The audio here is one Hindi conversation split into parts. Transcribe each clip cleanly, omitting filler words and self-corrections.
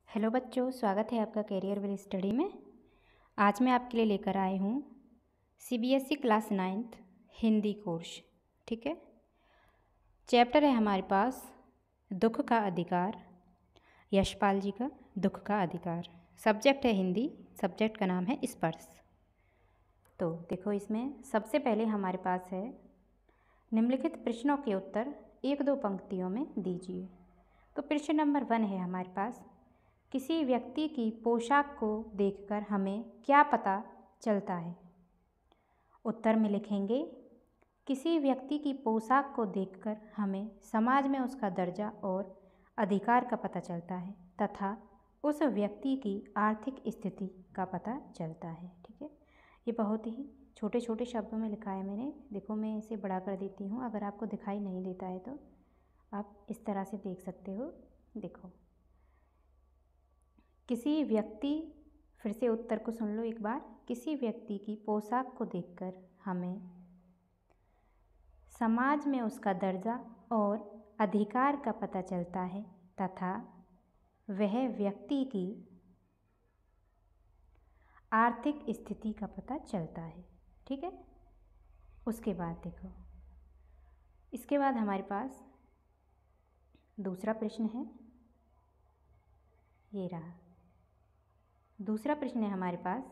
हेलो बच्चों, स्वागत है आपका कैरियर विल स्टडी में। आज मैं आपके लिए लेकर आई हूँ CBSE class 9th Hindi course. ठीक है, चैप्टर है हमारे पास दुख का अधिकार, यशपाल जी का दुख का अधिकार। सब्जेक्ट है हिंदी, सब्जेक्ट का नाम है स्पर्श। तो देखो, इसमें सबसे पहले हमारे पास है निम्नलिखित प्रश्नों के उत्तर 1-2 पंक्तियों में दीजिए। तो प्रश्न नंबर 1 है हमारे पास, किसी व्यक्ति की पोशाक को देखकर हमें क्या पता चलता है? उत्तर में लिखेंगे, किसी व्यक्ति की पोशाक को देखकर हमें समाज में उसका दर्जा और अधिकार का पता चलता है तथा उस व्यक्ति की आर्थिक स्थिति का पता चलता है। ठीक है, ये बहुत ही छोटे छोटे शब्दों में लिखा है मैंने। देखो, मैं इसे बड़ा कर देती हूँ, अगर आपको दिखाई नहीं देता है तो आप इस तरह से देख सकते हो। देखो, किसी व्यक्ति, फिर से उत्तर को सुन लो एक बार, किसी व्यक्ति की पोशाक को देखकर हमें समाज में उसका दर्जा और अधिकार का पता चलता है तथा वह व्यक्ति की आर्थिक स्थिति का पता चलता है। ठीक है, उसके बाद देखो, इसके बाद हमारे पास दूसरा प्रश्न है, ये रहा। दूसरा प्रश्न है हमारे पास,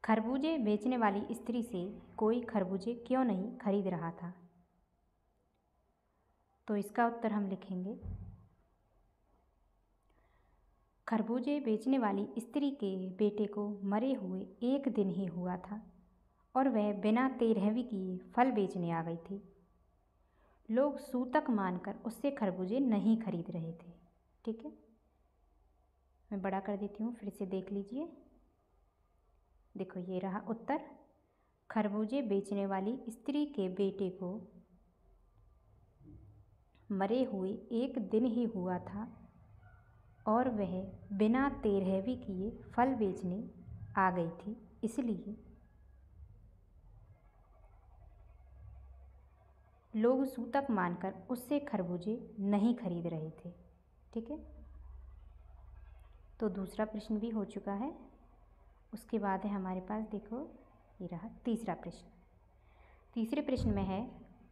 खरबूजे बेचने वाली स्त्री से कोई खरबूजे क्यों नहीं खरीद रहा था? तो इसका उत्तर हम लिखेंगे, खरबूजे बेचने वाली स्त्री के बेटे को मरे हुए 1 दिन ही हुआ था और वह बिना 13वीं किए फल बेचने आ गई थी। लोग सूतक मानकर उससे खरबूजे नहीं खरीद रहे थे। ठीक है, मैं बड़ा कर देती हूँ, फिर से देख लीजिए। देखो, ये रहा उत्तर, खरबूजे बेचने वाली स्त्री के बेटे को मरे हुए 1 दिन ही हुआ था और वह बिना 13वीं किए फल बेचने आ गई थी, इसलिए लोग सूतक मानकर उससे खरबूजे नहीं खरीद रहे थे। ठीक है, तो दूसरा प्रश्न भी हो चुका है। उसके बाद है हमारे पास, देखो, ये रहा तीसरा प्रश्न। तीसरे प्रश्न में है,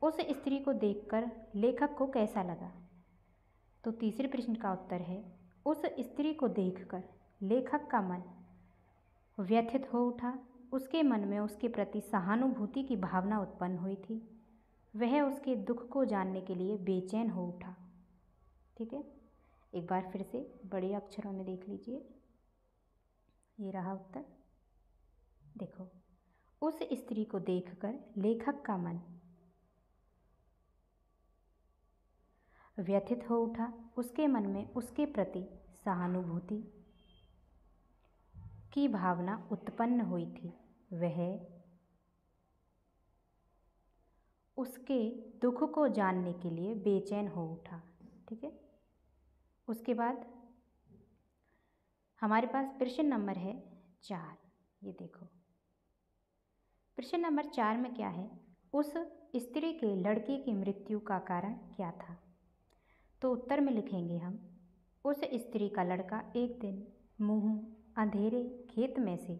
उस स्त्री को देखकर लेखक को कैसा लगा? तो तीसरे प्रश्न का उत्तर है, उस स्त्री को देखकर लेखक का मन व्यथित हो उठा। उसके मन में उसके प्रति सहानुभूति की भावना उत्पन्न हुई थी। वह उसके दुख को जानने के लिए बेचैन हो उठा। ठीक है, एक बार फिर से बड़े अक्षरों में देख लीजिए, ये रहा उत्तर। देखो, उस स्त्री को देखकर लेखक का मन व्यथित हो उठा। उसके मन में उसके प्रति सहानुभूति की भावना उत्पन्न हुई थी। वह उसके दुख को जानने के लिए बेचैन हो उठा। ठीक है, उसके बाद हमारे पास प्रश्न नंबर है 4। ये देखो, प्रश्न नंबर 4 में क्या है, उस स्त्री के लड़के की मृत्यु का कारण क्या था? तो उत्तर में लिखेंगे हम, उस स्त्री का लड़का एक दिन मुंह अंधेरे खेत में से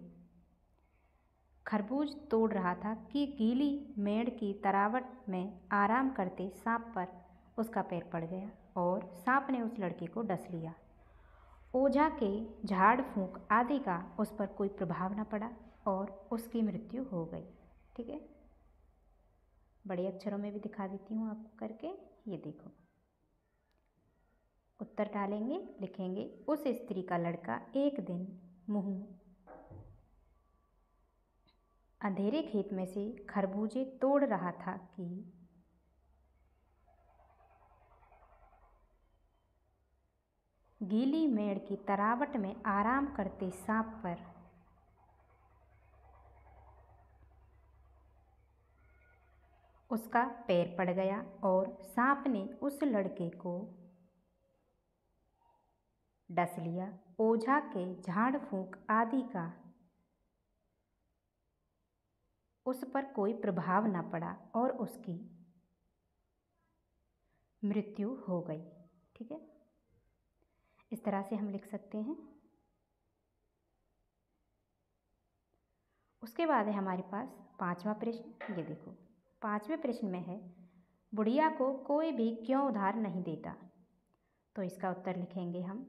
खरबूज तोड़ रहा था कि गीली मेड़ की तरावट में आराम करते सांप पर उसका पैर पड़ गया और सांप ने उस लड़के को डस लिया। ओझा के झाड़ फूंक आदि का उस पर कोई प्रभाव न पड़ा और उसकी मृत्यु हो गई। ठीक है, बड़े अक्षरों में भी दिखा देती हूँ आपको करके। ये देखो, उत्तर डालेंगे, लिखेंगे, उस स्त्री का लड़का एक दिन मुंह अंधेरे खेत में से खरबूजे तोड़ रहा था कि गीली मेड़ की तरावट में आराम करते सांप पर उसका पैर पड़ गया और सांप ने उस लड़के को डस लिया। ओझा के झाड़ फूंक आदि का उस पर कोई प्रभाव न पड़ा और उसकी मृत्यु हो गई। ठीक है, इस इस तरह से हम लिख सकते हैं। उसके बाद है हमारे पास 5वां प्रश्न। ये देखो 5वें प्रश्न में है, बुढ़िया को कोई भी क्यों उधार नहीं देता। तो इसका उत्तर लिखेंगे हम,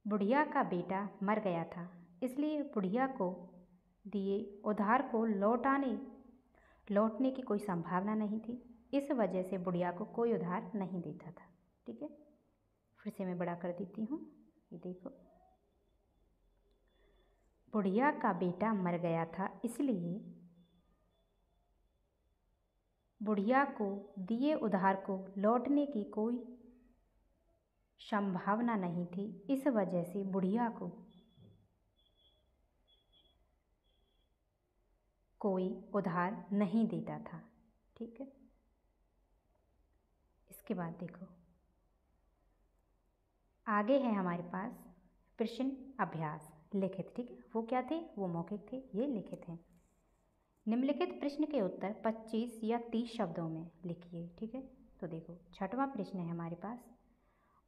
बुढ़िया का बेटा मर गया था, इसलिए बुढ़िया को दिए उधार को लौटने की कोई संभावना नहीं थी। इस वजह से बुढ़िया को कोई उधार नहीं देता था। ठीक है, फिर से मैं बड़ा कर देती हूँ। ये देखो, बुढ़िया का बेटा मर गया था, इसलिए बुढ़िया को दिए उधार को लौटने की कोई संभावना नहीं थी। इस वजह से बुढ़िया को कोई उधार नहीं देता था। ठीक है, इसके बाद देखो आगे है हमारे पास प्रश्न अभ्यास लिखित। ठीक है, वो क्या थे, वो मौखिक थे, ये लिखित हैं। निम्नलिखित प्रश्न के उत्तर 25 या 30 शब्दों में लिखिए। ठीक है, तो देखो 6वां प्रश्न है हमारे पास,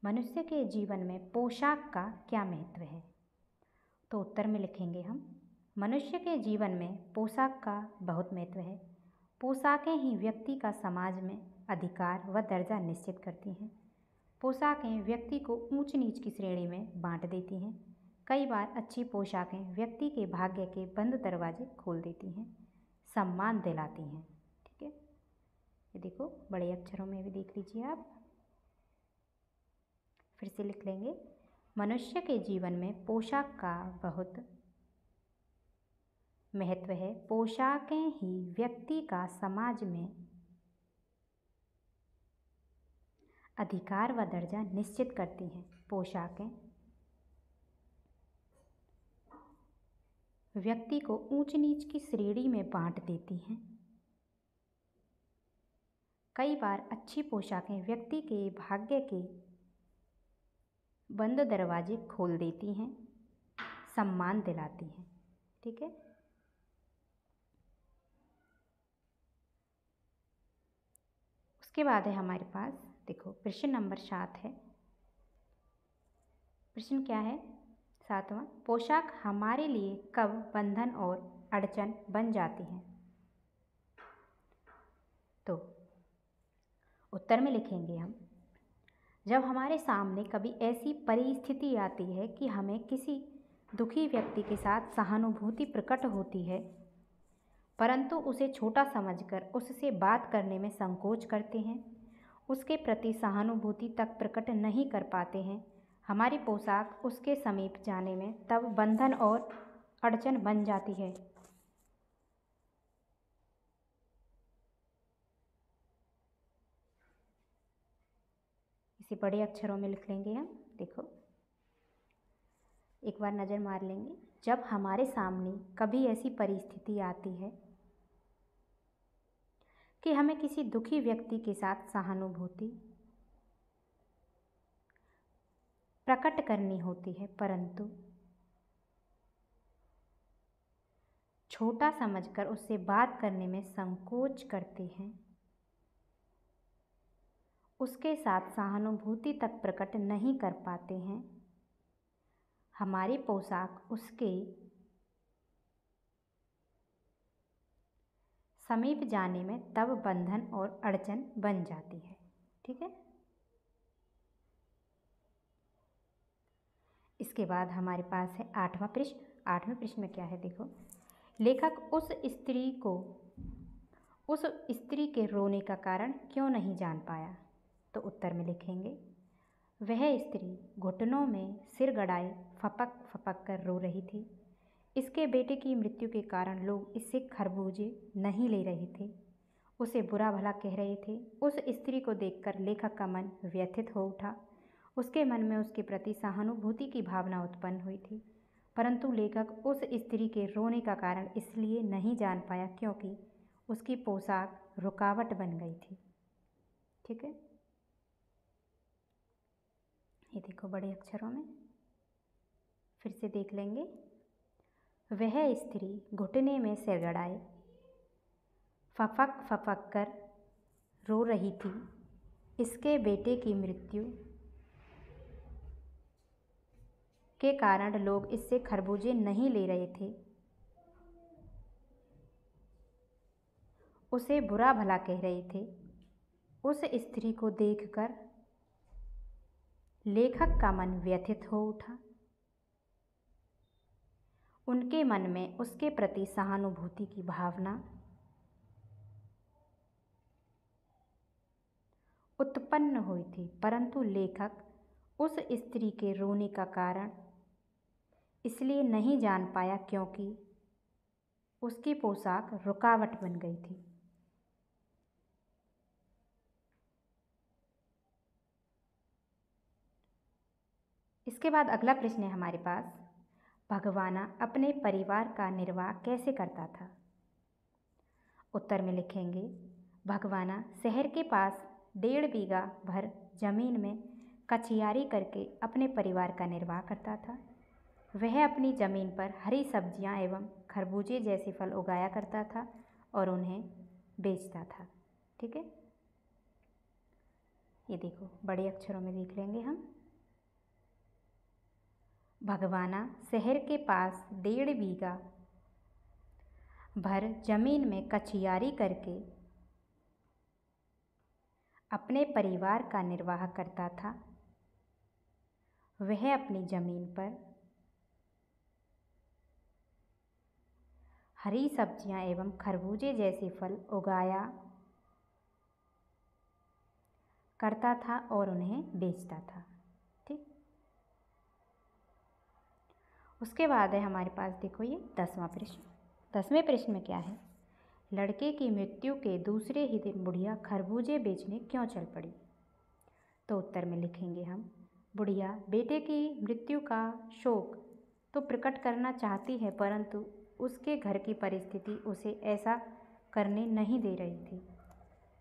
मनुष्य के जीवन में पोशाक का क्या महत्व है। तो उत्तर में लिखेंगे हम, मनुष्य के जीवन में पोशाक का बहुत महत्व है। पोशाकें ही व्यक्ति का समाज में अधिकार व दर्जा निश्चित करती हैं। पोशाकें व्यक्ति को ऊंच नीच की श्रेणी में बांट देती हैं। कई बार अच्छी पोशाकें व्यक्ति के भाग्य के बंद दरवाजे खोल देती हैं, सम्मान दिलाती हैं। ठीक है, ये देखो बड़े अक्षरों में भी देख लीजिए आप। फिर से लिख लेंगे, मनुष्य के जीवन में पोशाक का बहुत महत्व है। पोशाकें ही व्यक्ति का समाज में अधिकार व दर्जा निश्चित करती हैं। पोशाकें व्यक्ति को ऊंच नीच की श्रेणी में बांट देती हैं। कई बार अच्छी पोशाकें व्यक्ति के भाग्य के बंद दरवाजे खोल देती हैं, सम्मान दिलाती हैं। ठीक है, उसके बाद है हमारे पास देखो प्रश्न नंबर 7 है। प्रश्न क्या है, 7वां, पोशाक हमारे लिए कब बंधन और अड़चन बन जाती हैं। तो उत्तर में लिखेंगे हम, जब हमारे सामने कभी ऐसी परिस्थिति आती है कि हमें किसी दुखी व्यक्ति के साथ सहानुभूति प्रकट होती है, परंतु उसे छोटा समझकर उससे बात करने में संकोच करते हैं, उसके प्रति सहानुभूति तक प्रकट नहीं कर पाते हैं, हमारी पोशाक उसके समीप जाने में तब बंधन और अड़चन बन जाती है। इसे बड़े अक्षरों में लिख लेंगे हम। देखो एक बार नज़र मार लेंगे, जब हमारे सामने कभी ऐसी परिस्थिति आती है कि हमें किसी दुखी व्यक्ति के साथ सहानुभूति प्रकट करनी होती है, परंतु छोटा समझकर उससे बात करने में संकोच करते हैं, उसके साथ सहानुभूति तक प्रकट नहीं कर पाते हैं, हमारी पोशाक उसके समीप जाने में तब बंधन और अड़चन बन जाती है। ठीक है, इसके बाद हमारे पास है 8वां प्रश्न। 8वें प्रश्न में क्या है, देखो लेखक उस स्त्री के रोने का कारण क्यों नहीं जान पाया। तो उत्तर में लिखेंगे, वह स्त्री घुटनों में सिर गड़ाए फपक फपक कर रो रही थी। इसके बेटे की मृत्यु के कारण लोग इससे खरबूजे नहीं ले रहे थे, उसे बुरा भला कह रहे थे। उस स्त्री को देखकर लेखक का मन व्यथित हो उठा। उसके मन में उसके प्रति सहानुभूति की भावना उत्पन्न हुई थी, परंतु लेखक उस स्त्री के रोने का कारण इसलिए नहीं जान पाया क्योंकि उसकी पोशाक रुकावट बन गई थी। ठीक है, ये देखो बड़े अक्षरों में फिर से देख लेंगे, वह स्त्री घुटने में सिर गड़ाए फपक फपक कर रो रही थी। इसके बेटे की मृत्यु के कारण लोग इससे खरबूजे नहीं ले रहे थे, उसे बुरा भला कह रहे थे। उस स्त्री को देखकर लेखक का मन व्यथित हो उठा। उनके मन में उसके प्रति सहानुभूति की भावना उत्पन्न हुई थी, परंतु लेखक उस स्त्री के रोने का कारण इसलिए नहीं जान पाया क्योंकि उसकी पोशाक रुकावट बन गई थी। इसके बाद अगला प्रश्न है हमारे पास, भगवाना अपने परिवार का निर्वाह कैसे करता था? उत्तर में लिखेंगे, भगवाना शहर के पास 1.5 बीघा भर जमीन में कचियारी करके अपने परिवार का निर्वाह करता था। वह अपनी ज़मीन पर हरी सब्जियां एवं खरबूजे जैसे फल उगाया करता था और उन्हें बेचता था। ठीक है, ये देखो बड़े अक्षरों में लिख लेंगे हम। भगवाना शहर के पास 1.5 बीघा भर जमीन में कचियारी करके अपने परिवार का निर्वाह करता था। वह अपनी जमीन पर हरी सब्जियां एवं खरबूजे जैसे फल उगाया करता था और उन्हें बेचता था। ठीक, उसके बाद है हमारे पास देखो ये 10वां प्रश्न। 10वें प्रश्न में क्या है, लड़के की मृत्यु के दूसरे ही दिन बुढ़िया खरबूजे बेचने क्यों चल पड़ी? तो उत्तर में लिखेंगे हम, बुढ़िया बेटे की मृत्यु का शोक तो प्रकट करना चाहती है, परंतु उसके घर की परिस्थिति उसे ऐसा करने नहीं दे रही थी।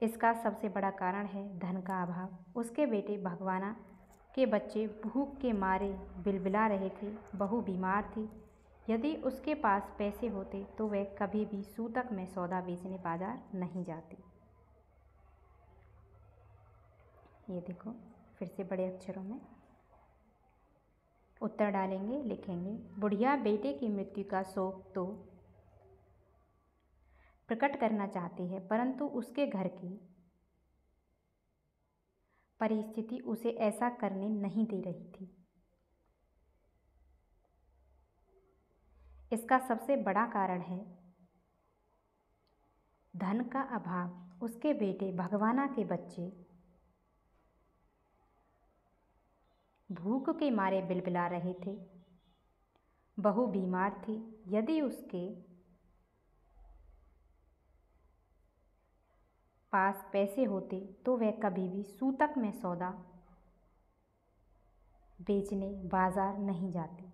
इसका सबसे बड़ा कारण है धन का अभाव। उसके बेटे भगवाना के बच्चे भूख के मारे बिलबिला रहे थे, बहू बीमार थी। यदि उसके पास पैसे होते तो वह कभी भी सूतक में सौदा बेचने बाजार नहीं जाती। ये देखो फिर से बड़े अक्षरों में उत्तर डालेंगे, लिखेंगे, बुढ़िया बेटे की मृत्यु का शोक तो प्रकट करना चाहती है, परंतु उसके घर की परिस्थिति उसे ऐसा करने नहीं दे रही थी। इसका सबसे बड़ा कारण है धन का अभाव। उसके बेटे भगवाना के बच्चे भूख के मारे बिलबिला रहे थे, बहू बीमार थी। यदि उसके पास पैसे होते तो वह कभी भी सूतक में सौदा बेचने बाजार नहीं जाती।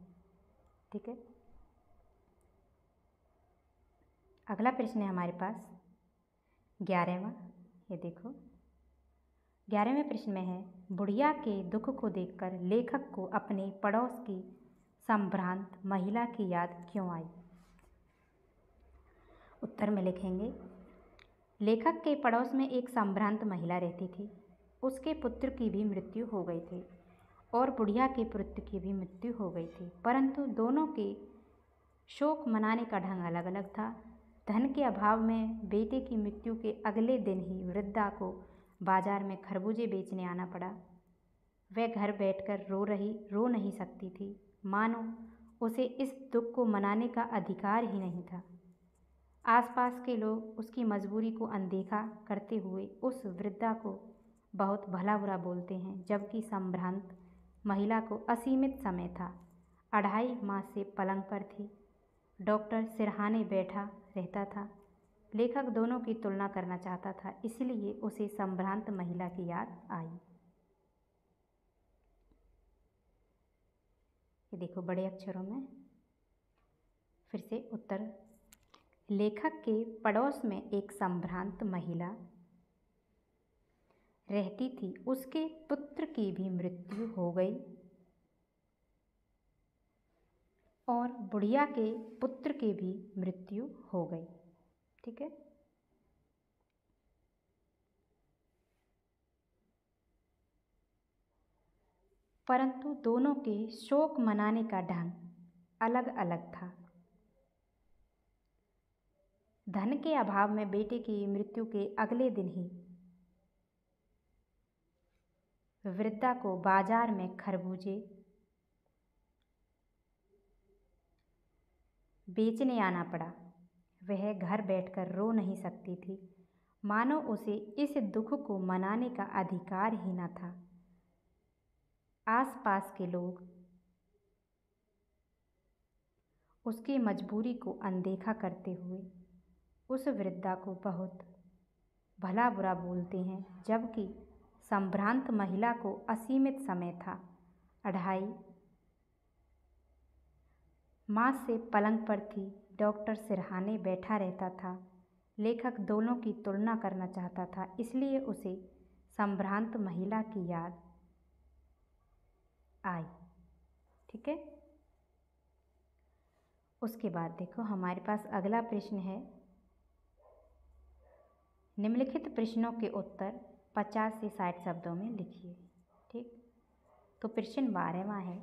ठीक है, अगला प्रश्न है हमारे पास 11वां। ये देखो 11वें प्रश्न में है, बुढ़िया के दुख को देखकर लेखक को अपने पड़ोस की संभ्रांत महिला की याद क्यों आई? उत्तर में लिखेंगे, लेखक के पड़ोस में एक संभ्रांत महिला रहती थी। उसके पुत्र की भी मृत्यु हो गई थी और बुढ़िया के पुत्र की भी मृत्यु हो गई थी, परंतु दोनों के शोक मनाने का ढंग अलग अलग था। धन के अभाव में बेटे की मृत्यु के अगले दिन ही वृद्धा को बाजार में खरबूजे बेचने आना पड़ा। वह घर बैठकर रो नहीं सकती थी, मानो उसे इस दुख को मनाने का अधिकार ही नहीं था। आसपास के लोग उसकी मजबूरी को अनदेखा करते हुए उस वृद्धा को बहुत भला बुरा बोलते हैं, जबकि संभ्रांत महिला को असीमित समय था। 2.5 माह से पलंग पर थी। डॉक्टर सिरहाने बैठा रहता था। लेखक दोनों की तुलना करना चाहता था, इसलिए उसे संभ्रांत महिला की याद आई। ये देखो बड़े अक्षरों में फिर से उत्तर, लेखक के पड़ोस में एक संभ्रांत महिला रहती थी। उसके पुत्र की भी मृत्यु हो गई और बुढ़िया के पुत्र की भी मृत्यु हो गई। ठीक है, परंतु दोनों के शोक मनाने का ढंग अलग अलग था। धन के अभाव में बेटे की मृत्यु के अगले दिन ही वृद्धा को बाजार में खरबूजे बेचने आना पड़ा। वह घर बैठकर रो नहीं सकती थी, मानो उसे इस दुख को मनाने का अधिकार ही न था। आसपास के लोग उसकी मजबूरी को अनदेखा करते हुए उस वृद्धा को बहुत भला बुरा बोलते हैं, जबकि संभ्रांत महिला को असीमित समय था। 2.5 मास से पलंग पर थी। डॉक्टर सिरहाने बैठा रहता था। लेखक दोनों की तुलना करना चाहता था, इसलिए उसे संभ्रांत महिला की याद आई। ठीक है, उसके बाद देखो हमारे पास अगला प्रश्न है। निम्नलिखित प्रश्नों के उत्तर 50 से 60 शब्दों में लिखिए। ठीक, तो प्रश्न 12वां है,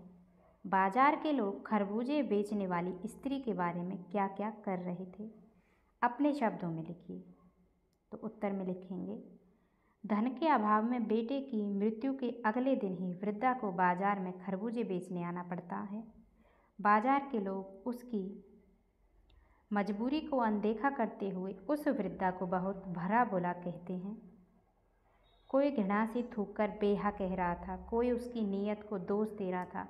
बाजार के लोग खरबूजे बेचने वाली स्त्री के बारे में क्या क्या कर रहे थे? अपने शब्दों में लिखिए। तो उत्तर में लिखेंगे, धन के अभाव में बेटे की मृत्यु के अगले दिन ही वृद्धा को बाजार में खरबूजे बेचने आना पड़ता है। बाजार के लोग उसकी मजबूरी को अनदेखा करते हुए उस वृद्धा को बहुत भला बुरा कहते हैं। कोई घृणा से थूककर बेहा कह रहा था, कोई उसकी नीयत को दोष दे रहा था,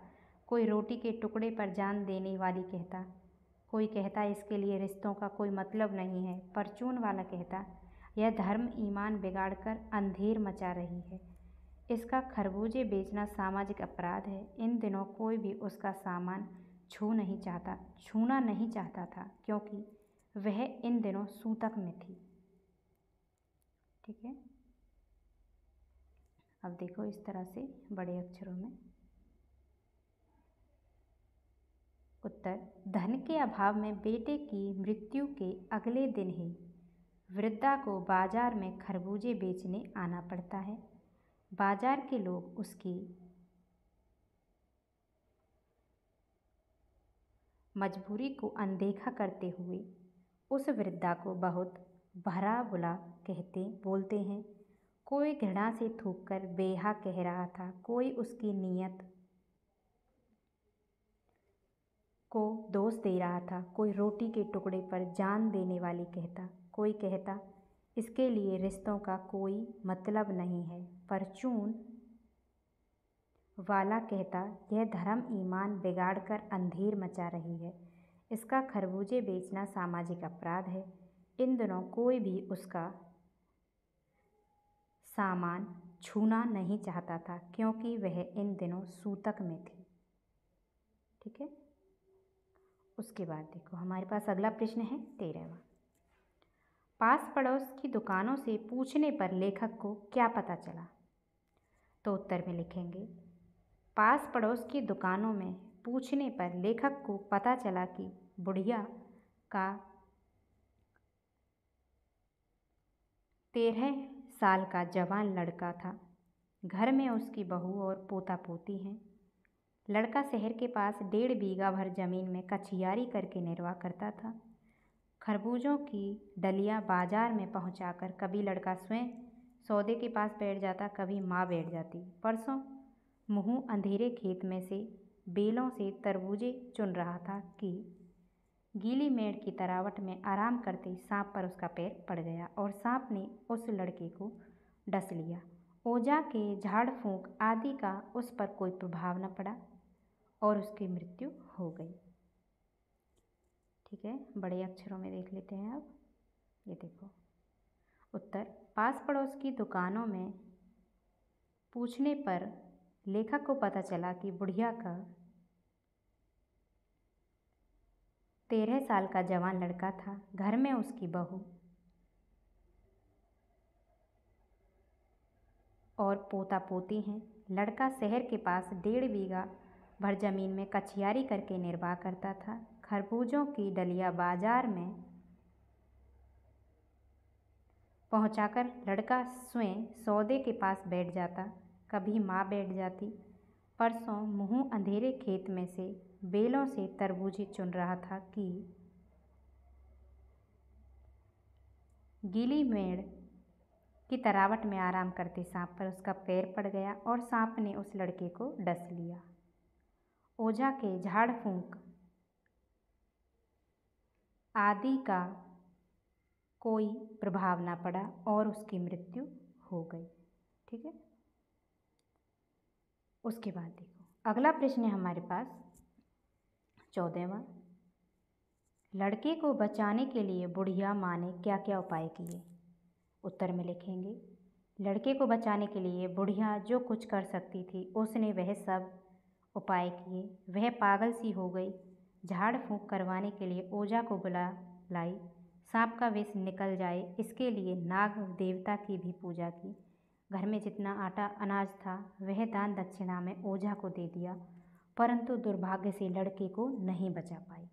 कोई रोटी के टुकड़े पर जान देने वाली कहता, कोई कहता इसके लिए रिश्तों का कोई मतलब नहीं है। परचून वाला कहता यह धर्म ईमान बिगाड़कर अंधेर मचा रही है। इसका खरबूजे बेचना सामाजिक अपराध है। इन दिनों कोई भी उसका सामान छूना नहीं चाहता था, क्योंकि वह इन दिनों सूतक में थी। ठीक है, अब देखो इस तरह से बड़े अक्षरों में उत्तर, धन के अभाव में बेटे की मृत्यु के अगले दिन ही वृद्धा को बाजार में खरबूजे बेचने आना पड़ता है। बाजार के लोग उसकी मजबूरी को अनदेखा करते हुए उस वृद्धा को बहुत भला बुरा बोलते हैं। कोई घृणा से थूककर बेहा कह रहा था, कोई उसकी नीयत को दोष दे रहा था, कोई रोटी के टुकड़े पर जान देने वाली कहता, कोई कहता इसके लिए रिश्तों का कोई मतलब नहीं है। परचून वाला कहता यह धर्म ईमान बिगाड़कर अंधेर मचा रही है। इसका खरबूजे बेचना सामाजिक अपराध है। इन दिनों कोई भी उसका सामान छूना नहीं चाहता था, क्योंकि वह इन दिनों सूतक में थी। ठीक है, उसके बाद देखो हमारे पास अगला प्रश्न है 13वां। पास पड़ोस की दुकानों से पूछने पर लेखक को क्या पता चला? तो उत्तर में लिखेंगे, पास पड़ोस की दुकानों में पूछने पर लेखक को पता चला कि बुढ़िया का 13 साल का जवान लड़का था। घर में उसकी बहू और पोता पोती हैं। लड़का शहर के पास 1.5 बीघा भर जमीन में कछियारी करके निर्वाह करता था। खरबूजों की डलियां बाजार में पहुंचाकर कभी लड़का स्वयं सौदे के पास बैठ जाता, कभी माँ बैठ जाती। परसों मुँह अंधेरे खेत में से बेलों से तरबूजे चुन रहा था कि गीली मेड़ की तरावट में आराम करते सांप पर उसका पैर पड़ गया और सांप ने उस लड़के को डस लिया। ओजा के झाड़ फूंक आदि का उस पर कोई प्रभाव न पड़ा और उसकी मृत्यु हो गई। ठीक है, बड़े अक्षरों में देख लेते हैं। अब ये देखो उत्तर, पास पड़ोस की दुकानों में पूछने पर लेखक को पता चला कि बुढ़िया का 13 साल का जवान लड़का था। घर में उसकी बहू और पोता पोती हैं। लड़का शहर के पास 1.5 बीघा भर जमीन में कछियारी करके निर्वाह करता था। खरबूजों की डलियां बाजार में पहुंचाकर लड़का स्वयं सौदे के पास बैठ जाता, कभी माँ बैठ जाती। परसों मुँह अंधेरे खेत में से बेलों से तरबूजे चुन रहा था कि गीली मेड़ की तरावट में आराम करते सांप पर उसका पैर पड़ गया और सांप ने उस लड़के को डस लिया। ओझा के झाड़ फूंक आदि का कोई प्रभाव ना पड़ा और उसकी मृत्यु हो गई। ठीक है, उसके बाद देखो अगला प्रश्न है हमारे पास 14वां। लड़के को बचाने के लिए बुढ़िया माँ ने क्या क्या उपाय किए? उत्तर में लिखेंगे, लड़के को बचाने के लिए बुढ़िया जो कुछ कर सकती थी उसने वह सब उपाय किए। वह पागल सी हो गई, झाड़ फूंक करवाने के लिए ओझा को बुला लाई, सांप का विष निकल जाए इसके लिए नाग देवता की भी पूजा की। घर में जितना आटा अनाज था वह दान दक्षिणा में ओझा को दे दिया, परंतु दुर्भाग्य से लड़के को नहीं बचा पाई।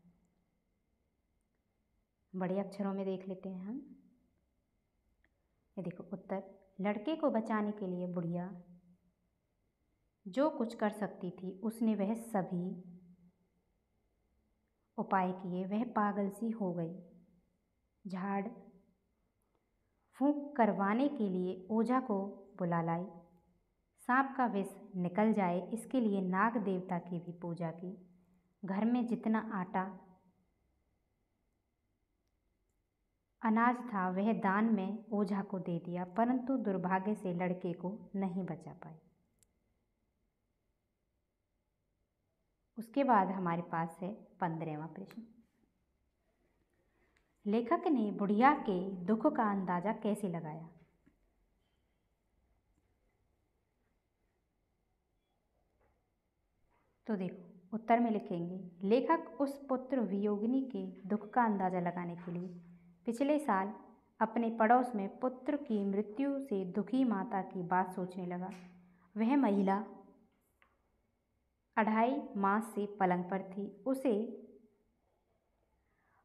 बड़े अक्षरों में देख लेते हैं हम। ये देखो उत्तर, लड़के को बचाने के लिए बुढ़िया जो कुछ कर सकती थी उसने वह सभी उपाय किए। वह पागल सी हो गई, झाड़ फूंक करवाने के लिए ओझा को बुला लाई, सांप का विष निकल जाए इसके लिए नाग देवता की भी पूजा की। घर में जितना आटा अनाज था वह दान में ओझा को दे दिया, परंतु दुर्भाग्य से लड़के को नहीं बचा पाई। उसके बाद हमारे पास है 15वां प्रश्न। लेखक ने बुढ़िया के दुख का अंदाजा कैसे लगाया? तो देखो उत्तर में लिखेंगे, लेखक उस पुत्र वियोगिनी के दुख का अंदाजा लगाने के लिए पिछले साल अपने पड़ोस में पुत्र की मृत्यु से दुखी माता की बात सोचने लगा। वह महिला 2.5 मास से पलंग पर थी। उसे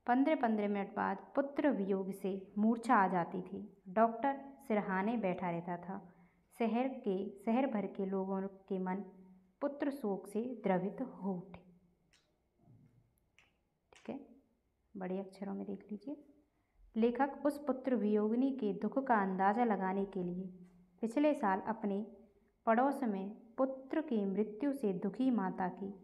15-15 मिनट बाद पुत्र वियोग से मूर्छा आ जाती थी। डॉक्टर सिरहाने बैठा रहता था। शहर भर के लोगों के मन पुत्र शोक से द्रवित हो उठे। ठीक है, बड़े अक्षरों में देख लीजिए, लेखक उस पुत्र वियोगिनी के दुख का अंदाजा लगाने के लिए पिछले साल अपने पड़ोस में पुत्र की मृत्यु से दुखी माता की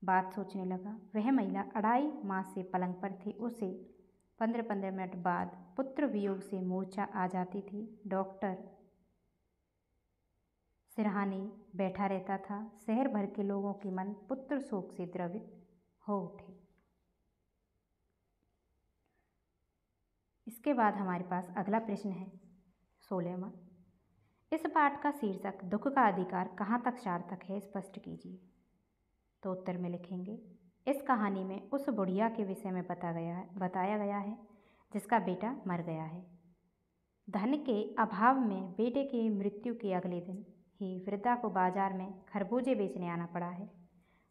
बात सोचने लगा। वह महिला 2.5 मास से पलंग पर थी। उसे 15-15 मिनट बाद पुत्र वियोग से मूर्छा आ जाती थी। डॉक्टर सिरहाने बैठा रहता था। शहर भर के लोगों के मन पुत्र शोक से द्रवित हो उठे। इसके बाद हमारे पास अगला प्रश्न है 16वां। इस पाठ का शीर्षक दुख का अधिकार कहाँ तक सार्थक है, स्पष्ट कीजिए। तो उत्तर में लिखेंगे, इस कहानी में उस बुढ़िया के विषय में बताया गया है जिसका बेटा मर गया है। धन के अभाव में बेटे की मृत्यु के अगले दिन ही वृद्धा को बाजार में खरबूजे बेचने आना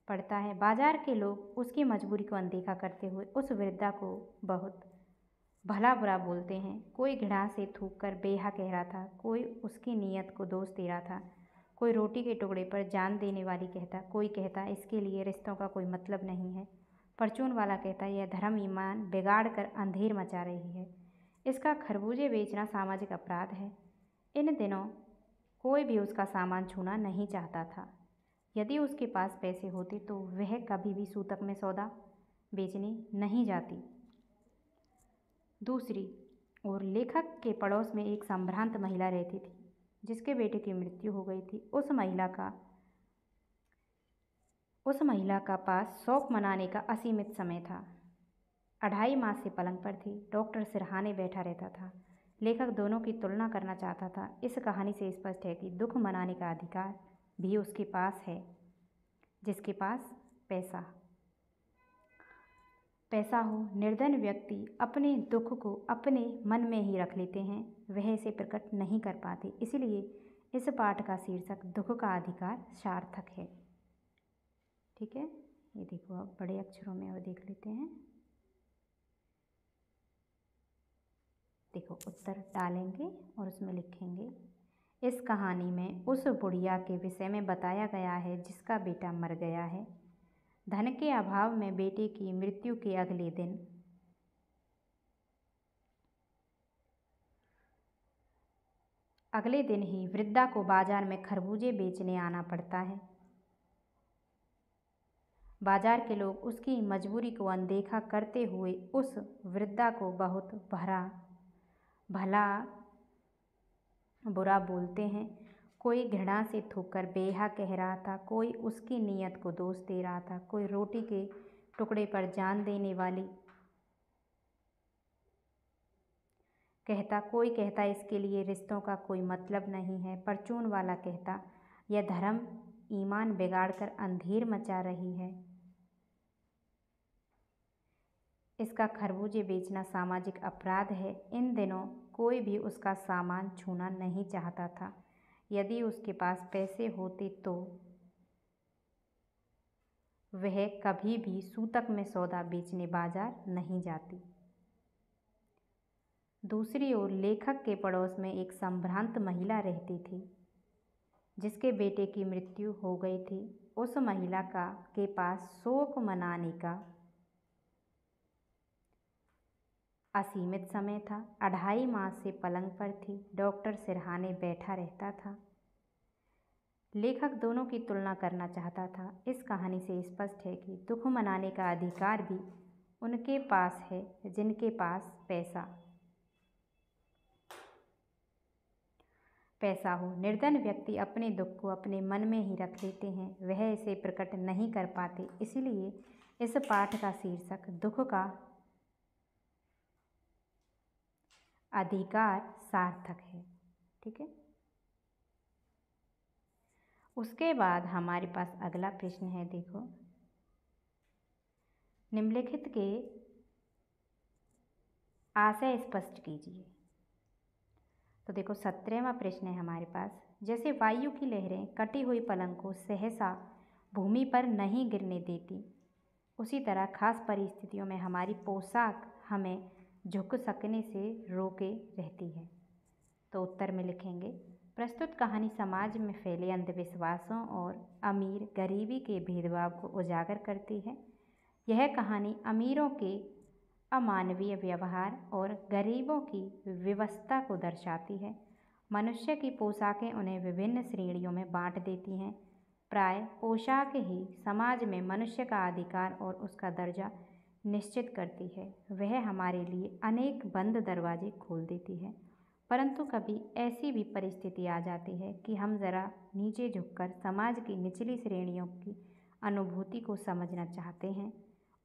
पड़ता है। बाजार के लोग उसकी मजबूरी को अनदेखा करते हुए उस वृद्धा को बहुत भला बुरा बोलते हैं। कोई घृणा से थूक कर बेहा कह रहा था, कोई उसकी नीयत को दोष दे रहा था, कोई रोटी के टुकड़े पर जान देने वाली कहता, कोई कहता इसके लिए रिश्तों का कोई मतलब नहीं है। परचून वाला कहता यह धर्म ईमान बिगाड़ कर अंधेर मचा रही है। इसका खरबूजे बेचना सामाजिक अपराध है। इन दिनों कोई भी उसका सामान छूना नहीं चाहता था। यदि उसके पास पैसे होते तो वह कभी भी सूतक में सौदा बेचने नहीं जाती। दूसरी ओर लेखक के पड़ोस में एक संभ्रांत महिला रहती थी जिसके बेटे की मृत्यु हो गई थी। उस महिला का पास शौक मनाने का असीमित समय था। 2.5 मास से पलंग पर थी। डॉक्टर सिरहाने बैठा रहता था। लेखक दोनों की तुलना करना चाहता था। इस कहानी से स्पष्ट है कि दुख मनाने का अधिकार भी उसके पास है जिसके पास पैसा हो। निर्धन व्यक्ति अपने दुख को अपने मन में ही रख लेते हैं, वह इसे प्रकट नहीं कर पाते। इसलिए इस पाठ का शीर्षक दुख का अधिकार सार्थक है। ठीक है, ये देखो अब बड़े अक्षरों में और देख लेते हैं। देखो उत्तर डालेंगे और उसमें लिखेंगे, इस कहानी में उस बुढ़िया के विषय में बताया गया है जिसका बेटा मर गया है। धन के अभाव में बेटे की मृत्यु के अगले दिन ही वृद्धा को बाजार में खरबूजे बेचने आना पड़ता है। बाजार के लोग उसकी मजबूरी को अनदेखा करते हुए उस वृद्धा को बहुत भला बुरा बोलते हैं। कोई घृणा से थूककर बेहा कह रहा था, कोई उसकी नीयत को दोष दे रहा था, कोई रोटी के टुकड़े पर जान देने वाली कहता, कोई कहता इसके लिए रिश्तों का कोई मतलब नहीं है। परचून वाला कहता, यह धर्म ईमान बिगाड़कर अंधेर मचा रही है। इसका खरबूजे बेचना सामाजिक अपराध है। इन दिनों कोई भी उसका सामान छूना नहीं चाहता था। यदि उसके पास पैसे होते तो वह कभी भी सूतक में सौदा बेचने बाजार नहीं जाती। दूसरी ओर लेखक के पड़ोस में एक संभ्रांत महिला रहती थी जिसके बेटे की मृत्यु हो गई थी। उस महिला के पास शोक मनाने का असीमित समय था। 2.5 मास से पलंग पर थी। डॉक्टर सिरहाने बैठा रहता था। लेखक दोनों की तुलना करना चाहता था। इस कहानी से स्पष्ट है कि दुख मनाने का अधिकार भी उनके पास है जिनके पास पैसा हो। निर्धन व्यक्ति अपने दुख को अपने मन में ही रख लेते हैं, वह इसे प्रकट नहीं कर पाते। इसलिए इस पाठ का शीर्षक दुख का अधिकार सार्थक है। ठीक है। उसके बाद हमारे पास अगला प्रश्न है। देखो, निम्नलिखित के आशय स्पष्ट कीजिए। तो देखो 17वां प्रश्न है हमारे पास, जैसे वायु की लहरें कटी हुई पलंग को सहसा भूमि पर नहीं गिरने देती, उसी तरह खास परिस्थितियों में हमारी पोशाक हमें झुक सकने से रोके रहती है। तो उत्तर में लिखेंगे, प्रस्तुत कहानी समाज में फैले अंधविश्वासों और अमीर गरीबी के भेदभाव को उजागर करती है। यह कहानी अमीरों के अमानवीय व्यवहार और गरीबों की विवशता को दर्शाती है। मनुष्य की पोशाकें उन्हें विभिन्न श्रेणियों में बांट देती हैं। प्राय पोशाक ही समाज में मनुष्य का अधिकार और उसका दर्जा निश्चित करती है। वह हमारे लिए अनेक बंद दरवाजे खोल देती है, परंतु कभी ऐसी भी परिस्थिति आ जाती है कि हम ज़रा नीचे झुककर समाज की निचली श्रेणियों की अनुभूति को समझना चाहते हैं।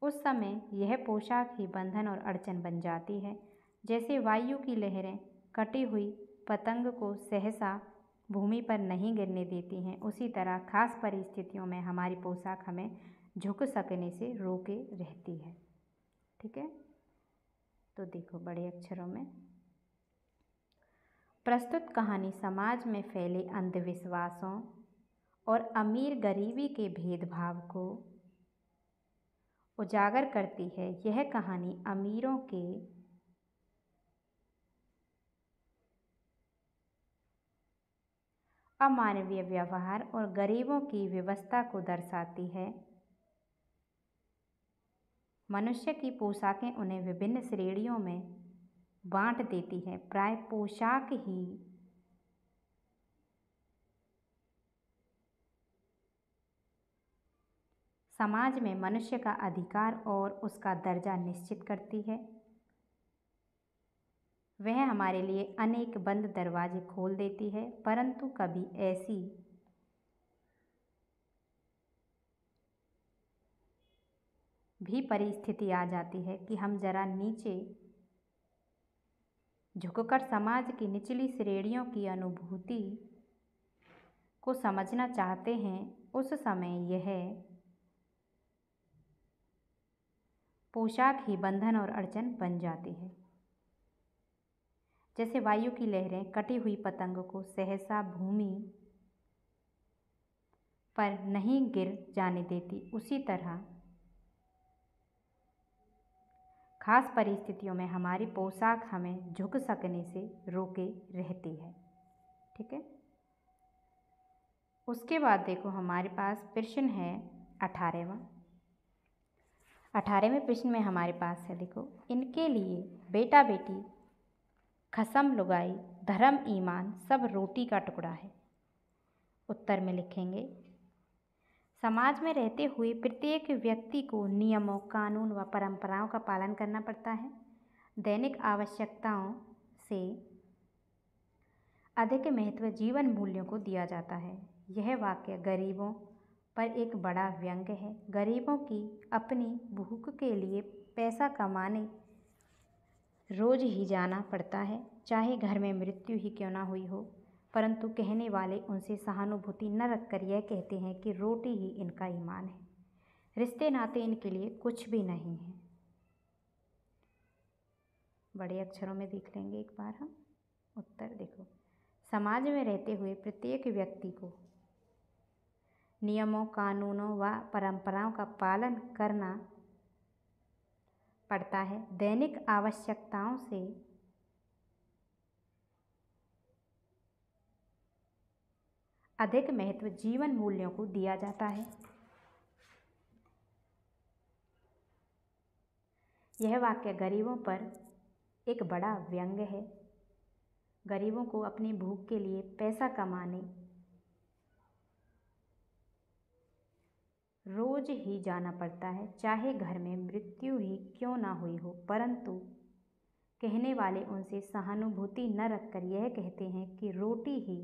उस समय यह पोशाक ही बंधन और अड़चन बन जाती है। जैसे वायु की लहरें कटी हुई पतंग को सहसा भूमि पर नहीं गिरने देती हैं, उसी तरह खास परिस्थितियों में हमारी पोशाक हमें झुक सकने से रोके रहती है। ठीक है। तो देखो बड़े अक्षरों में, प्रस्तुत कहानी समाज में फैले अंधविश्वासों और अमीर गरीबी के भेदभाव को उजागर करती है। यह कहानी अमीरों के अमानवीय व्यवहार और गरीबों की विवशता को दर्शाती है। मनुष्य की पोशाकें उन्हें विभिन्न श्रेणियों में बांट देती हैं। प्राय पोशाक ही समाज में मनुष्य का अधिकार और उसका दर्जा निश्चित करती है। वह हमारे लिए अनेक बंद दरवाजे खोल देती है, परंतु कभी ऐसी भी परिस्थिति आ जाती है कि हम जरा नीचे झुककर समाज की निचली श्रेणियों की अनुभूति को समझना चाहते हैं। उस समय यह पोशाक ही बंधन और अड़चन बन जाती है। जैसे वायु की लहरें कटी हुई पतंग को सहसा भूमि पर नहीं गिर जाने देती, उसी तरह खास परिस्थितियों में हमारी पोशाक हमें झुक सकने से रोके रहती है। ठीक है। उसके बाद देखो हमारे पास प्रश्न है 18वां। 18वें प्रश्न में हमारे पास है, देखो, इनके लिए बेटा बेटी खसम लुगाई धर्म ईमान सब रोटी का टुकड़ा है। उत्तर में लिखेंगे, समाज में रहते हुए प्रत्येक व्यक्ति को नियमों, कानून व परंपराओं का पालन करना पड़ता है। दैनिक आवश्यकताओं से अधिक महत्व जीवन मूल्यों को दिया जाता है। यह वाक्य गरीबों पर एक बड़ा व्यंग्य है। गरीबों की अपनी भूख के लिए पैसा कमाने रोज ही जाना पड़ता है, चाहे घर में मृत्यु ही क्यों ना हुई हो। परंतु कहने वाले उनसे सहानुभूति न रखकर यह कहते हैं कि रोटी ही इनका ईमान है, रिश्ते नाते इनके लिए कुछ भी नहीं है। बड़े अक्षरों में देख लेंगे एक बार हम। उत्तर देखो, समाज में रहते हुए प्रत्येक व्यक्ति को नियमों, कानूनों व परंपराओं का पालन करना पड़ता है। दैनिक आवश्यकताओं से अधिक महत्व जीवन मूल्यों को दिया जाता है। यह वाक्य गरीबों पर एक बड़ा व्यंग्य है। गरीबों को अपनी भूख के लिए पैसा कमाने रोज ही जाना पड़ता है, चाहे घर में मृत्यु ही क्यों ना हुई हो। परंतु कहने वाले उनसे सहानुभूति न रखकर यह कहते हैं कि रोटी ही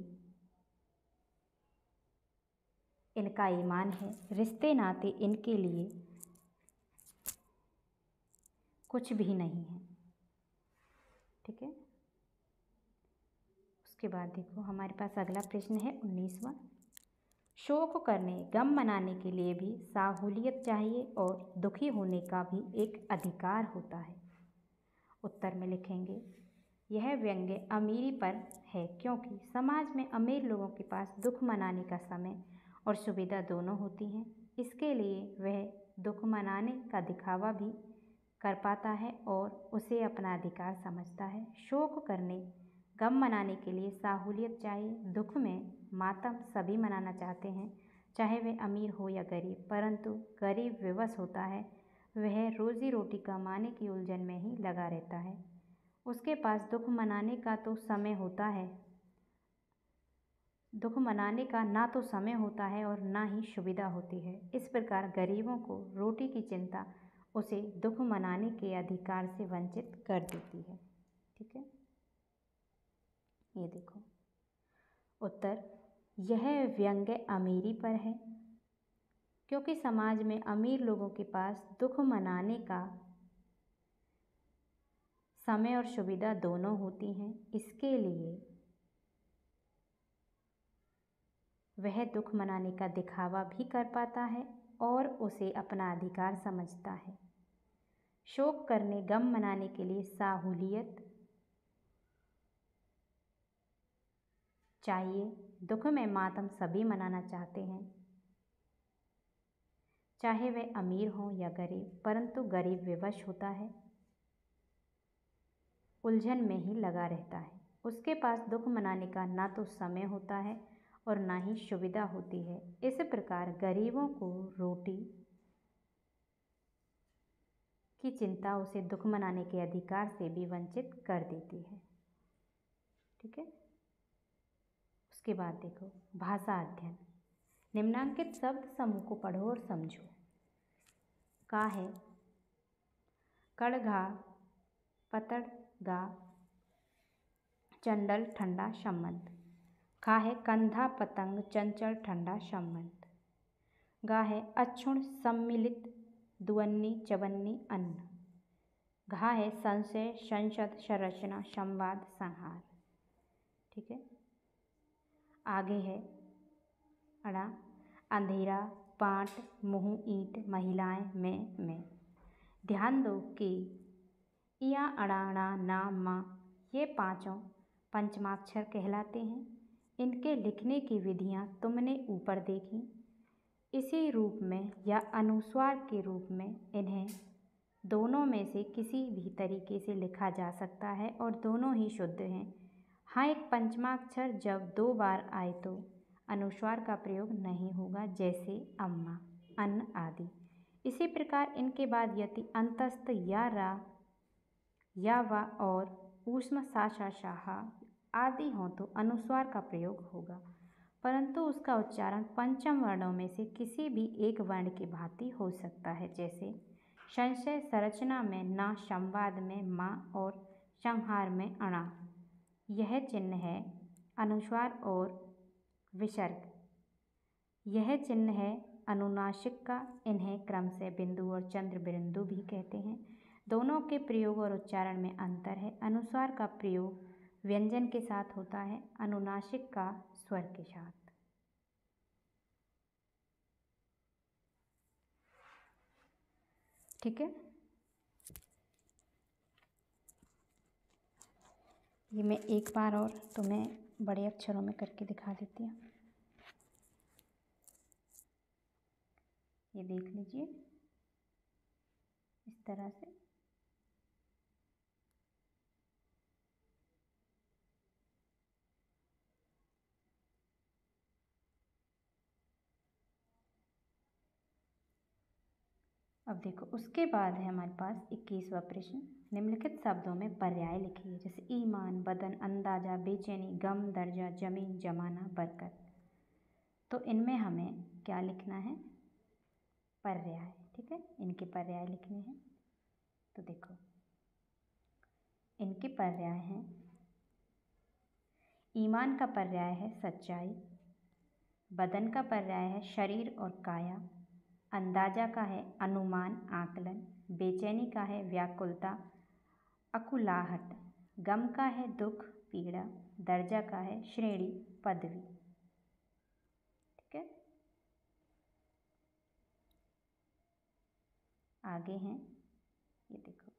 इनका ईमान है, रिश्ते नाते इनके लिए कुछ भी नहीं है। ठीक है। उसके बाद देखो हमारे पास अगला प्रश्न है 19वां। शोक करने, गम मनाने के लिए भी सहूलियत चाहिए और दुखी होने का भी एक अधिकार होता है। उत्तर में लिखेंगे, यह व्यंग्य अमीरी पर है, क्योंकि समाज में अमीर लोगों के पास दुख मनाने का समय और सुविधा दोनों होती हैं। इसके लिए वह दुख मनाने का दिखावा भी कर पाता है और उसे अपना अधिकार समझता है। शोक करने, गम मनाने के लिए सहूलियत चाहिए। दुख में मातम सभी मनाना चाहते हैं, चाहे वह अमीर हो या गरीब। परंतु गरीब विवश होता है, वह रोजी रोटी कमाने की उलझन में ही लगा रहता है। उसके पास दुख मनाने का तो समय होता है, दुख मनाने का ना तो समय होता है और ना ही सुविधा होती है। इस प्रकार गरीबों को रोटी की चिंता उसे दुख मनाने के अधिकार से वंचित कर देती है। ठीक है, ये देखो उत्तर, यह व्यंग्य अमीरी पर है, क्योंकि समाज में अमीर लोगों के पास दुख मनाने का समय और सुविधा दोनों होती हैं। इसके लिए वह दुख मनाने का दिखावा भी कर पाता है और उसे अपना अधिकार समझता है। शोक करने, गम मनाने के लिए सहूलियत चाहिए। दुख में मातम सभी मनाना चाहते हैं, चाहे वह अमीर हो या गरीब। परंतु गरीब विवश होता है, उलझन में ही लगा रहता है। उसके पास दुख मनाने का ना तो समय होता है और ना ही सुविधा होती है। इस प्रकार गरीबों को रोटी की चिंता उसे दुख मनाने के अधिकार से भी वंचित कर देती है। ठीक है। उसके बाद देखो भाषा अध्ययन। निम्नांकित शब्द समूह को पढ़ो और समझो। का है कड़घा, पतड़गा, चंडल ठंडा संबंध। खा है कंधा पतंग, चंचल ठंडा संबंध। गा है अक्षुण सम्मिलित, दुअन्नी चवन्नी अन्न। घा है संशय, संसद, संरचना, संवाद, संहार। ठीक है। आगे है अड़ा, अंधेरा, पाट, मुँह, ईंट, महिलाएं, में। ध्यान दो कि इया, अड़ाणा, ना, मा ये पांचों पंचमाक्षर कहलाते हैं। इनके लिखने की विधियां तुमने ऊपर देखी। इसी रूप में या अनुस्वार के रूप में इन्हें दोनों में से किसी भी तरीके से लिखा जा सकता है और दोनों ही शुद्ध हैं। हाँ, एक पंचमाक्षर जब 2 बार आए तो अनुस्वार का प्रयोग नहीं होगा, जैसे अम्मा, अन्न आदि। इसी प्रकार इनके बाद यदि अंतस्थ या रा या वा और ऊष्म सा सा शाहा आदि हों तो अनुस्वार का प्रयोग होगा, परंतु उसका उच्चारण पंचम वर्णों में से किसी भी एक वर्ण की भांति हो सकता है, जैसे संशय संरचना में ना, संवाद में माँ और संहार में अणा। यह चिन्ह है अनुस्वार और विसर्ग। यह चिन्ह है अनुनासिक का। इन्हें क्रम से बिंदु और चंद्र बिंदु भी कहते हैं। दोनों के प्रयोग और उच्चारण में अंतर है। अनुस्वार का प्रयोग व्यंजन के साथ होता है, अनुनासिक का स्वर के साथ। ठीक है, ये मैं एक बार और तुम्हें बड़े अक्षरों में करके दिखा देती हूँ। ये देख लीजिए इस तरह से। अब देखो उसके बाद है हमारे पास 21वां प्रश्न। निम्नलिखित शब्दों में पर्याय लिखिए, जैसे ईमान, बदन, अंदाजा, बेचैनी, गम, दर्जा, जमीन, जमाना, बरकत। तो इनमें हमें क्या लिखना है? पर्याय। ठीक है, इनके पर्याय लिखने हैं। तो देखो इनके पर्याय हैं, ईमान का पर्याय है सच्चाई, बदन का पर्याय है शरीर और काया, अंदाजा का है अनुमान आकलन, बेचैनी का है व्याकुलता अकुलाहट, गम का है दुख पीड़ा, दर्जा का है श्रेणी पदवी। ठीक है, आगे हैं, ये देखो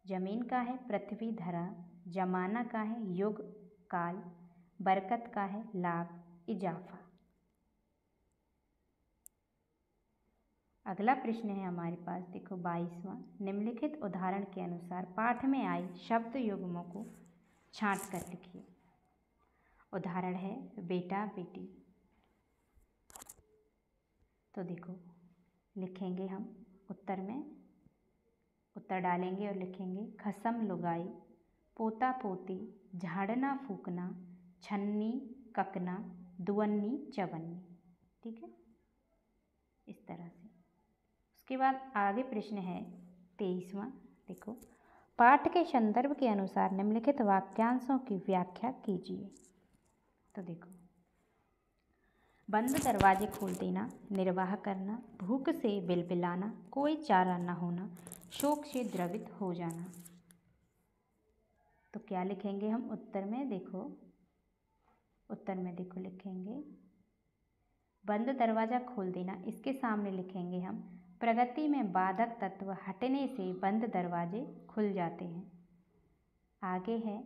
जमीन का है पृथ्वी धरा, जमाना का है युग काल, बरकत का है लाभ इजाफा। अगला प्रश्न है हमारे पास, देखो 22वां। निम्नलिखित उदाहरण के अनुसार पाठ में आई शब्द युग्मों को छांट कर लिखिए। उदाहरण है बेटा बेटी। तो देखो लिखेंगे हम उत्तर में, उत्तर डालेंगे और लिखेंगे खसम लुगाई, पोता पोती, झाड़ना फूकना, छन्नी ककना, दुअन्नी चवन्नी। ठीक है, इस तरह से। उसके बाद आगे प्रश्न है 23वां। देखो पाठ के संदर्भ के अनुसार निम्नलिखित वाक्यांशों की व्याख्या कीजिए। तो देखो बंद दरवाजे खोल देना, निर्वाह करना, भूख से बिलबिलाना, कोई चारा न होना, शोक से द्रवित हो जाना। तो क्या लिखेंगे हम उत्तर में? देखो उत्तर में देखो लिखेंगे बंद दरवाज़ा खोल देना, इसके सामने लिखेंगे हम प्रगति में बाधक तत्व हटने से बंद दरवाजे खुल जाते हैं। आगे है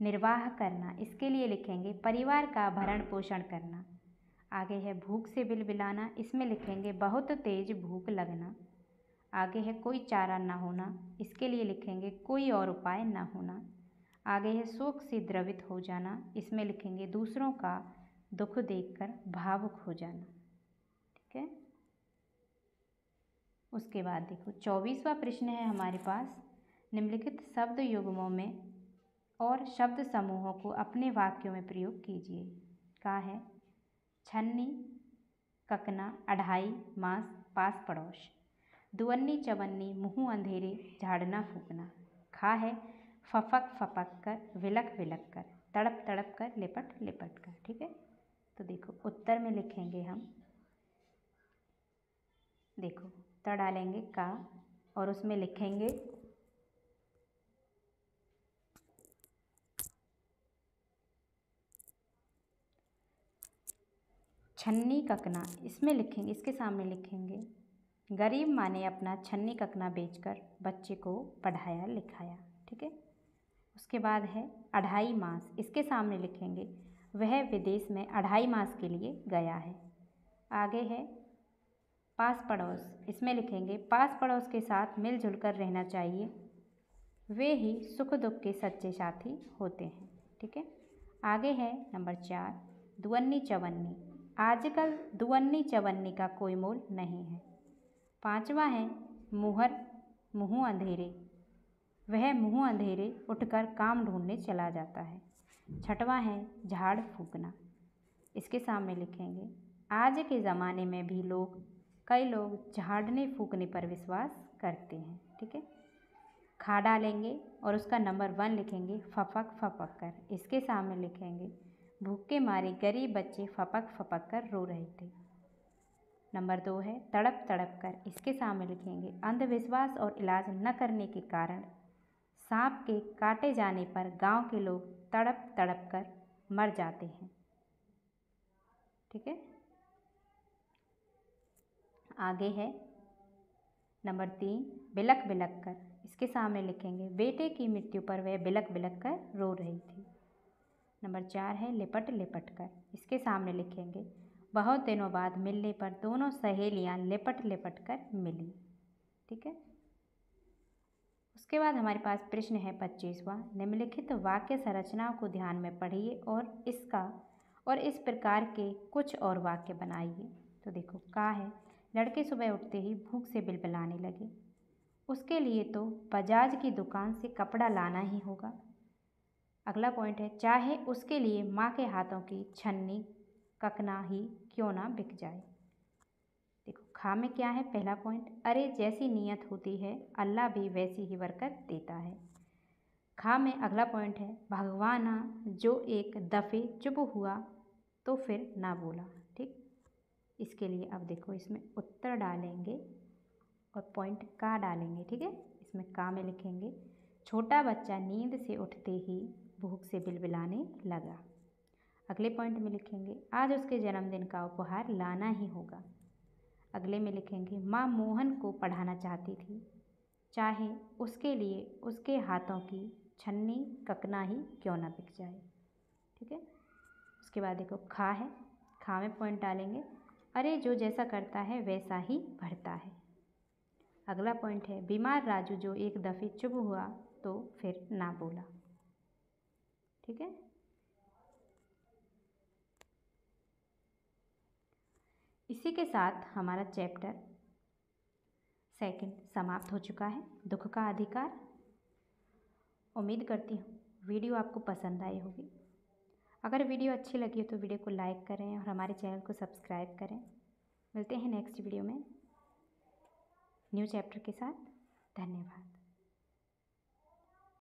निर्वाह करना, इसके लिए लिखेंगे परिवार का भरण पोषण करना। आगे है भूख से बिलबिलाना, इसमें लिखेंगे बहुत तेज भूख लगना। आगे है कोई चारा न होना, इसके लिए लिखेंगे कोई और उपाय न होना। आगे है शोक से द्रवित हो जाना, इसमें लिखेंगे दूसरों का दुख देखकर भावुक हो जाना। ठीक है, उसके बाद देखो 24वां प्रश्न है हमारे पास। निम्नलिखित शब्द युग्मों में और शब्द समूहों को अपने वाक्यों में प्रयोग कीजिए। का है छन्नी ककना, अढ़ाई मास, पास पड़ोस, दुअन्नी चवन्नी, मुँह अंधेरे, झाड़ना फूकना। खा है फपक फपक कर, विलक विलक कर, तड़प तड़प कर, लिपट लिपट कर। ठीक है, तो देखो उत्तर में लिखेंगे हम, देखो उत्तर डालेंगे का और उसमें लिखेंगे छन्नी ककना, इसमें लिखेंगे इसके सामने लिखेंगे गरीब माँ ने अपना छन्नी ककना बेचकर बच्चे को पढ़ाया लिखाया। ठीक है, उसके बाद है अढ़ाई मास, इसके सामने लिखेंगे वह विदेश में अढ़ाई मास के लिए गया है। आगे है पास पड़ोस, इसमें लिखेंगे पास पड़ोस के साथ मिलजुल कर रहना चाहिए, वे ही सुख दुख के सच्चे साथी होते हैं। ठीक है, आगे है नंबर 4 दुअन्नी चवन्नी। आजकल दुअन्नी चवन्नी का कोई मोल नहीं है। 5वां है मुहर मुँह अंधेरे। वह मुँह अंधेरे उठकर काम ढूंढने चला जाता है। 6वां है झाड़ फूकना। इसके सामने लिखेंगे आज के ज़माने में भी कई लोग झाड़ने फूकने पर विश्वास करते हैं। ठीक है, खा डालेंगे और उसका नंबर 1 लिखेंगे फपक फपक कर। इसके सामने लिखेंगे भूख के मारे गरीब बच्चे फपक फपक कर रो रहे थे। नंबर 2 है तड़प तड़प कर। इसके सामने लिखेंगे अंधविश्वास और इलाज न करने के कारण सांप के काटे जाने पर गांव के लोग तड़प तड़प कर मर जाते हैं। ठीक है, आगे है नंबर 3 बिलक बिलक कर। इसके सामने लिखेंगे बेटे की मृत्यु पर वह बिलक बिलक कर रो रही थी। नंबर 4 है लिपट लिपट कर। इसके सामने लिखेंगे बहुत दिनों बाद मिलने पर दोनों सहेलियां लिपट लिपट कर मिली। ठीक है, उसके बाद हमारे पास प्रश्न है 25वां निम्नलिखित वाक्य संरचनाओं को ध्यान में पढ़िए और इस प्रकार के कुछ और वाक्य बनाइए। तो देखो का है लड़के सुबह उठते ही भूख से बिलबिलाने लगे। उसके लिए तो बजाज की दुकान से कपड़ा लाना ही होगा। अगला पॉइंट है चाहे उसके लिए माँ के हाथों की छन्नी ककना ही क्यों ना बिक जाए। देखो खा में क्या है पहला पॉइंट अरे जैसी नीयत होती है अल्लाह भी वैसी ही बरकत देता है। खा में अगला पॉइंट है भगवाना जो एक दफ़े चुप हुआ तो फिर ना बोला। ठीक, इसके लिए अब देखो इसमें उत्तर डालेंगे और पॉइंट का डालेंगे। ठीक है, इसमें का में लिखेंगे छोटा बच्चा नींद से उठते ही भूख से बिलबिलाने लगा। अगले पॉइंट में लिखेंगे आज उसके जन्मदिन का उपहार लाना ही होगा। अगले में लिखेंगे माँ मोहन को पढ़ाना चाहती थी चाहे उसके लिए उसके हाथों की छन्नी ककना ही क्यों ना बिक जाए। ठीक है, उसके बाद देखो खा है, खा में पॉइंट डालेंगे अरे जो जैसा करता है वैसा ही भरता है। अगला पॉइंट है बीमार राजू जो एक दफ़े चुप हुआ तो फिर ना बोला। ठीक है, इसी के साथ हमारा चैप्टर 2 समाप्त हो चुका है दुख का अधिकार। उम्मीद करती हूँ वीडियो आपको पसंद आई होगी। अगर वीडियो अच्छी लगी हो तो वीडियो को लाइक करें और हमारे चैनल को सब्सक्राइब करें। मिलते हैं नेक्स्ट वीडियो में न्यू चैप्टर के साथ। धन्यवाद।